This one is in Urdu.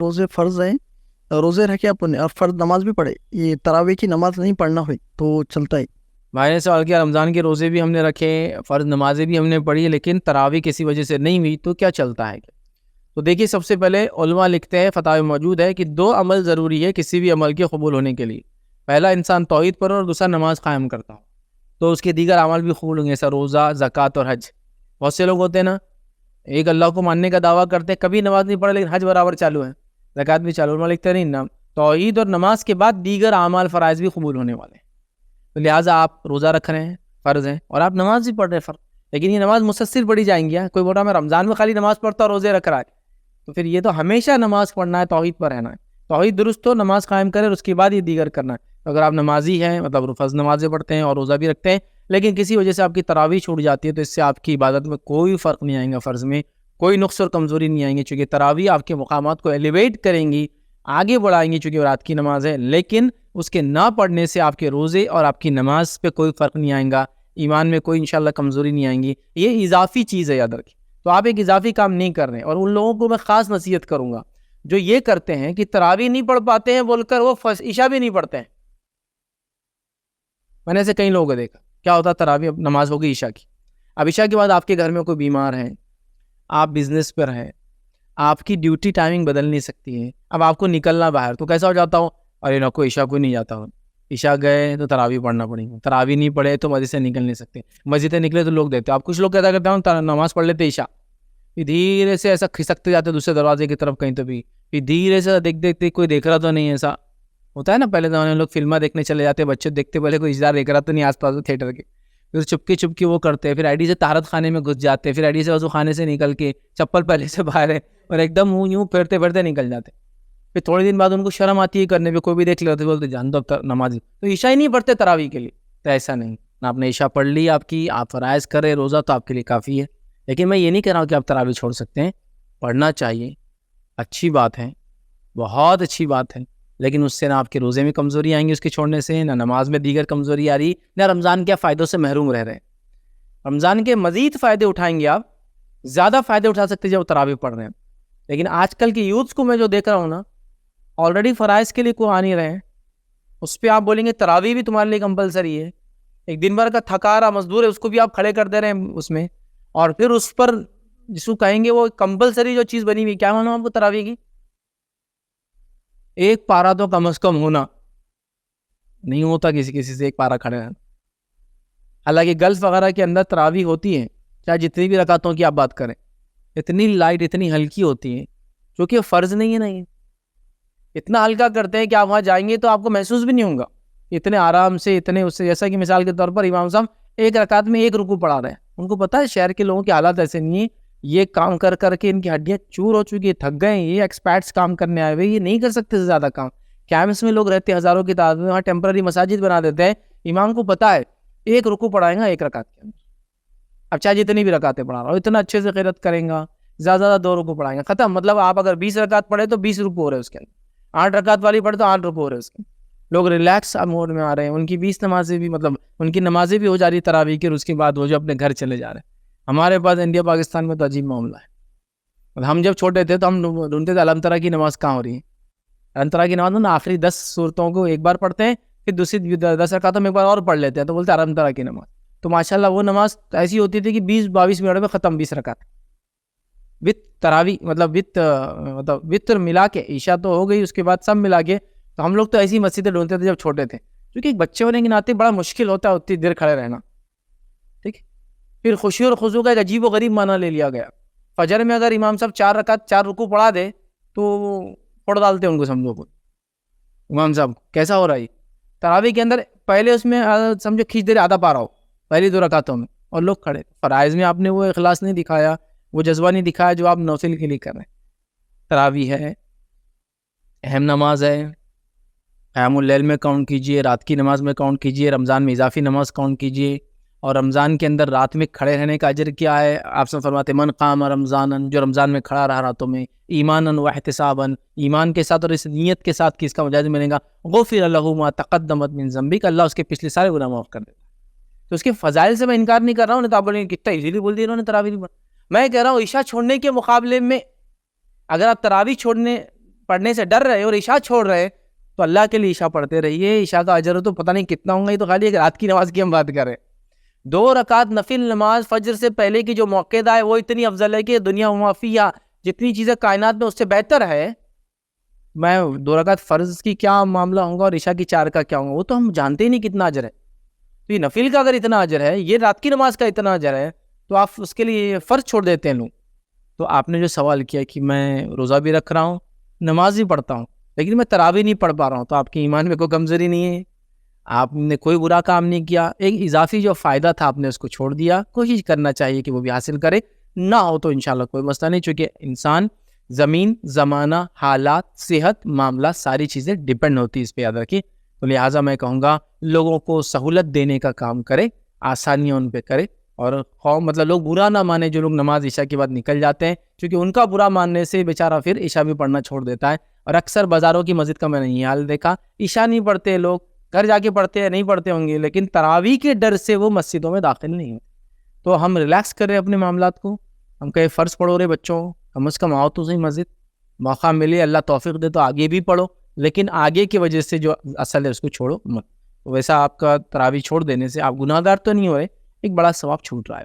روزے فرض ہیں، روزے رکھے اپنے اور فرض نماز بھی پڑھے، یہ تراویح کی نماز نہیں پڑھنا ہوئی تو چلتا ہے؟ بھائی نے سوال کیا رمضان کے روزے بھی ہم نے رکھے، فرض نمازیں بھی ہم نے پڑھی، لیکن تراویح کسی وجہ سے نہیں ہوئی تو کیا چلتا ہے؟ تو دیکھیے، سب سے پہلے علماء لکھتے ہیں، فتاوی موجود ہے کہ 2 عمل ضروری ہے کسی بھی عمل کے قبول ہونے کے لیے. پہلا انسان توحید پر اور دوسرا نماز قائم کرتا ہو، تو اس کے دیگر اعمال بھی قبول ہوں گے، جیسا روزہ، زکوٰۃ اور حج. بہت سے لوگ ہوتے ہیں نا، ایک اللہ کو ماننے کا دعویٰ کرتے ہیں، کبھی نماز نہیں پڑھے لیکن حج برابر چالو ہے، زکوٰۃ بھی چالو. علماء لکھتے ہیں نہیں، توحید اور نماز کے بعد دیگر اعمال فرائض بھی قبول ہونے والے ہیں. تو لہٰذا آپ روزہ رکھ رہے ہیں، فرض ہیں، اور آپ نماز بھی پڑھ رہے ہیں فرض، لیکن یہ نماز مسلسل پڑھی جائیں گی. کوئی بول رہا میں رمضان میں خالی نماز پڑھتا اور روزے رکھ رہا ہے، تو پھر یہ تو ہمیشہ نماز پڑھنا ہے، توحید پر رہنا ہے. توحید درست ہو، نماز قائم کرے، اور اس کے بعد یہ دیگر کرنا ہے. اگر آپ نمازی ہیں، مطلب فرض نمازیں پڑھتے ہیں اور روزہ بھی رکھتے ہیں، لیکن کسی وجہ سے آپ کی تراویح چھوٹ جاتی ہے، تو اس سے آپ کی عبادت میں کوئی فرق نہیں آئے گا، فرض میں کوئی نقص اور کمزوری نہیں آئیں گی، چونکہ تراویح آپ کے مقامات کو ایلیویٹ کریں گی، آگے بڑھائیں گی، چونکہ رات کی نماز ہے. لیکن اس کے نہ پڑھنے سے آپ کے روزے اور آپ کی نماز پہ کوئی فرق نہیں آئے گا، ایمان میں کوئی انشاءاللہ کمزوری نہیں آئیں گی. یہ اضافی چیز ہے، یاد رکھیں. تو آپ ایک اضافی کام نہیں کر رہے ہیں. اور ان لوگوں کو میں خاص نصیحت کروں گا جو یہ کرتے ہیں کہ تراویح نہیں پڑھ پاتے ہیں بول کر وہ عشاء بھی نہیں پڑھتے ہیں. میں نے ایسے کئی لوگوں کو دیکھا. کیا ہوتا، تراویح نماز ہوگی عشاء کی، اب عشاء کے بعد آپ کے گھر میں کوئی بیمار ہے، آپ بزنس پر ہیں، آپ کی ڈیوٹی ٹائمنگ بدل نہیں سکتی ہے، اب آپ کو نکلنا باہر، تو کیسا ہو جاتا ہو، ارے نہ کوئی عشاء کو نہیں جاتا ہو، عشاء گئے تو تراویح پڑھنا پڑے گا، تراویح نہیں پڑھے تو مسجد سے نکل نہیں سکتے، مسجد سے نکلے تو لوگ دیتے. آپ کچھ لوگ کہتا کرتے ہوں نماز پڑھ لیتے عشاء، پھر دھیرے سے ایسا کھسکتے جاتے دوسرے دروازے کی طرف کہیں، تو بھی پھر دھیرے سے دیکھتے کوئی دیکھ رہا تو نہیں. ایسا ہوتا ہے نا، پہلے زمانے میں لوگ فلمیں دیکھنے چلے جاتے، بچے دیکھتے پہلے کوئی رشتہ دیکھ رہا تو نہیں آس پاس تھیٹر کے، پھر چپکی وہ کرتے، پھر آئی ڈی سے طہارت خانے میں گھس جاتے، پھر آئی ڈی سے وضو خانے سے نکل کے چپل پہلے سے باہر ہے اور ایک دم یوں پھرتے نکل جاتے. پھر تھوڑے دن بعد ان کو شرم آتی ہے کرنے پہ، کوئی بھی دیکھ لیتے بولتے جان دو اب نماز، تو عشاء ہی نہیں پڑھتے تراویح کے لیے. تو ایسا نہیں، آپ نے عشاء پڑھ لی، آپ کی آپ فرائض کرے، روزہ تو آپ کے لیے کافی ہے. لیکن میں یہ نہیں کہہ رہا ہوں کہ آپ تراویح چھوڑ سکتے ہیں، پڑھنا چاہیے، اچھی بات ہے، بہت اچھی بات ہے. لیکن اس سے نہ آپ کے روزے میں کمزوری آئیں گی اس کے چھوڑنے سے، نہ نماز میں دیگر کمزوری آ رہی، نہ رمضان کے فائدوں سے محروم رہ رہے ہیں. رمضان کے مزید فائدے اٹھائیں گے، آپ زیادہ فائدے اٹھا سکتے ہیں جب تراویح پڑھ رہے ہیں. لیکن آج کل کے یوتھس کو میں جو دیکھ رہا ہوں نا، آلریڈی فرائض کے لیے کوئی آ نہیں رہے ہیں، اس پہ آپ بولیں گے تراویح بھی تمہارے لیے کمپلسری ہے. ایک دن بھر کا تھکا رہا مزدور ہے، اس کو بھی آپ کھڑے کر دے رہے ہیں اس میں، اور پھر اس پر جس کو کہیں گے وہ کمپلسری جو چیز بنی ہوئی، کیا مانو آپ کو تراویح کی؟ ایک پارا تو کم از کم ہونا، نہیں ہوتا کسی سے ایک پارا کھڑے رہنا. حالانکہ گلف وغیرہ کے اندر تراویح ہوتی ہیں، چاہے جتنی بھی رکعتوں کی آپ بات کریں، اتنی لائٹ، اتنی ہلکی ہوتی ہیں، کیونکہ فرض نہیں ہے. نہیں، اتنا ہلکا کرتے ہیں کہ آپ وہاں جائیں گے تو آپ کو محسوس بھی نہیں ہوگا، اتنے آرام سے، اتنے اس سے. جیسا کہ مثال کے طور پر امام صاحب ایک رکعت میں ایک رکوع پڑھا رہے ہیں، ان کو پتا ہے شہر کے لوگوں کی حالات ایسے نہیں ہیں، یہ کام کر کے ان کی ہڈیاں چور ہو چکی ہیں، تھک گئے ہیں، یہ ایکسپرٹس کام کرنے آئے ہوئے، یہ نہیں کر سکتے زیادہ کام. کیمپس میں لوگ رہتے ہیں ہزاروں کی تعداد میں، وہاں ٹیمپرری مساجد بنا دیتے ہیں. امام کو پتا ہے ایک رکوع پڑھائیں گا ایک رکعت کے اندر، اب چاہے جتنی بھی رکعتیں پڑھا رہا ہو، اتنا اچھے سے قرات کریں گا، زیادہ زیادہ 2 رکوع پڑھائیں گا، ختم. مطلب آپ اگر 20 رکعت پڑھے تو 20 رکوع ہو رہے ہیں اس کے اندر، 8 رکعت والی پڑھے تو 8 رکوع ہو رہے ہیں اس کے. لوگ ریلیکس موڈ میں آ رہے ہیں، ان کی 20 نمازیں بھی، مطلب ان کی نمازیں بھی ہو جا رہی تراویح کی، اور اس کے بعد وہ جو اپنے گھر چلے جا رہے ہیں. ہمارے پاس انڈیا پاکستان میں تو عجیب معاملہ ہے. ہم جب چھوٹے تھے تو ہم ڈھونڈتے تھے علم ترا کی نماز کہاں ہو رہی ہے. علم ترا کی نماز نا آخری 10 صورتوں کو ایک بار پڑھتے ہیں، پھر دوسری 10 رکعتوں میں ایک بار اور پڑھ لیتے ہیں، تو بولتے ہیں علم ترا کی نماز. تو ماشاءاللہ وہ نماز ایسی ہوتی تھی کہ 20-22 منٹ میں ختم، 20 رکعت وتھ تراویح، مطلب وتر ملا کے. عشاء تو ہو گئی، اس کے بعد سب ملا کے. تو ہم لوگ تو ایسی مسجدیں ڈھونڈتے تھے جب چھوٹے تھے، کیونکہ ایک بچے ہونے کے ناطے بڑا مشکل ہوتا ہے اتنی دیر کھڑے رہنا. ٹھیک، پھر خوشی اور خضوع کا ایک عجیب و غریب معنی لے لیا گیا. فجر میں اگر امام صاحب 4 رکعت 4 رکوع پڑھا دے تو پھوڑ ڈالتے ان کو، سمجھو کو امام صاحب کیسا ہو رہا ہے. تراویح کے اندر پہلے اس میں سمجھو کھینچ دے آدھا پارا ہو پہلی 2 رکعتوں میں، اور لوگ کھڑے. فرائض میں آپ نے وہ اخلاص نہیں دکھایا، وہ جذبہ نہیں دکھایا جو آپ نوفل کے لیے کر رہے ہیں. تراویح ہے، اہم نماز ہے، قیام اللیل میں کاؤنٹ کیجئے، رات کی نماز میں کاؤنٹ کیجئے، رمضان میں اضافی نماز کاؤنٹ کیجئے. اور رمضان کے اندر رات میں کھڑے رہنے کا اجر کیا ہے؟ آپ سے فرماتے من قام رمضان، جو رمضان میں کھڑا رہا راتوں میں، ایمانا و احتسابا، ایمان کے ساتھ اور اس نیت کے ساتھ کہ اس کا مجازہ ملے گا، غفر له ما تقدمت من ذنبک، اللہ اس کے پچھلے سارے گناہ معاف کر دیتا. تو اس کے فضائل سے میں انکار نہیں کر رہا ہوں. تو آپ بولیں گے کتنا ایزیلی بول دیا انہوں نے تراویح نہیں پڑھا. میں کہہ رہا ہوں عشاء چھوڑنے کے مقابلے میں اگر آپ تراویح چھوڑنے پڑھنے سے ڈر رہے اور عشاء چھوڑ رہے تو اللہ کے لیے عشاء پڑھتے رہیے. عشاء کا اجر تو پتہ نہیں کتنا ہوگا, یہ تو خالی ایک رات کی نماز کی ہم بات کر رہے ہیں. 2 رکعت نفل نماز فجر سے پہلے کی جو موقع ہے وہ اتنی افضل ہے کہ دنیا ومافیہ جتنی چیزیں کائنات میں اس سے بہتر ہے. میں 2 رکعت فرض کی کیا معاملہ ہوگا اور عشاء کی 4 کا کیا ہوگا, وہ تو ہم جانتے ہی نہیں کتنا اجر ہے. تو یہ نفل کا اگر اتنا اجر ہے, یہ رات کی نماز کا اتنا اجر ہے, تو آپ اس کے لیے فرض چھوڑ دیتے ہیں لوگ. تو آپ نے جو سوال کیا کہ میں روزہ بھی رکھ رہا ہوں, نماز بھی پڑھتا ہوں, لیکن میں تراویح نہیں پڑھ پا رہا ہوں, تو آپ کے ایمان میں کوئی کمزوری نہیں ہے, آپ نے کوئی برا کام نہیں کیا. ایک اضافی جو فائدہ تھا آپ نے اس کو چھوڑ دیا. کوشش کرنا چاہیے کہ وہ بھی حاصل کرے, نہ ہو تو انشاءاللہ کوئی مسئلہ نہیں, چونکہ انسان زمین, زمانہ, حالات, صحت, معاملہ ساری چیزیں ڈیپینڈ ہوتی ہے اس پہ, یاد رکھیے. تو لہٰذا میں کہوں گا لوگوں کو سہولت دینے کا کام کرے, آسانیاں ان پہ کرے, اور مطلب لوگ برا نہ مانے جو لوگ نماز عشاء کے بعد نکل جاتے ہیں, کیونکہ ان کا برا ماننے سے بیچارہ پھر عشاء بھی پڑھنا چھوڑ دیتا ہے. اور اکثر بازاروں کی مسجد کا میں نے یہ حال دیکھا, عشاء نہیں پڑھتے لوگ, گھر جا کے پڑھتے ہیں, نہیں پڑھتے ہوں گے, لیکن تراویح کے ڈر سے وہ مسجدوں میں داخل نہیں ہوتے. تو ہم ریلیکس کریں اپنے معاملات کو, ہم کہیں فرض پڑھو رہے بچوں, کم از کم آؤ تو صحیح مسجد, موقع ملے, اللہ توفیق دے تو آگے بھی پڑھو, لیکن آگے کی وجہ سے جو اصل ہے اس کو چھوڑو مت. ویسا آپ کا تراویح چھوڑ دینے سے آپ گناہ گار تو نہیں ہو رہے, ایک بڑا ثواب چھوٹ رہا ہے.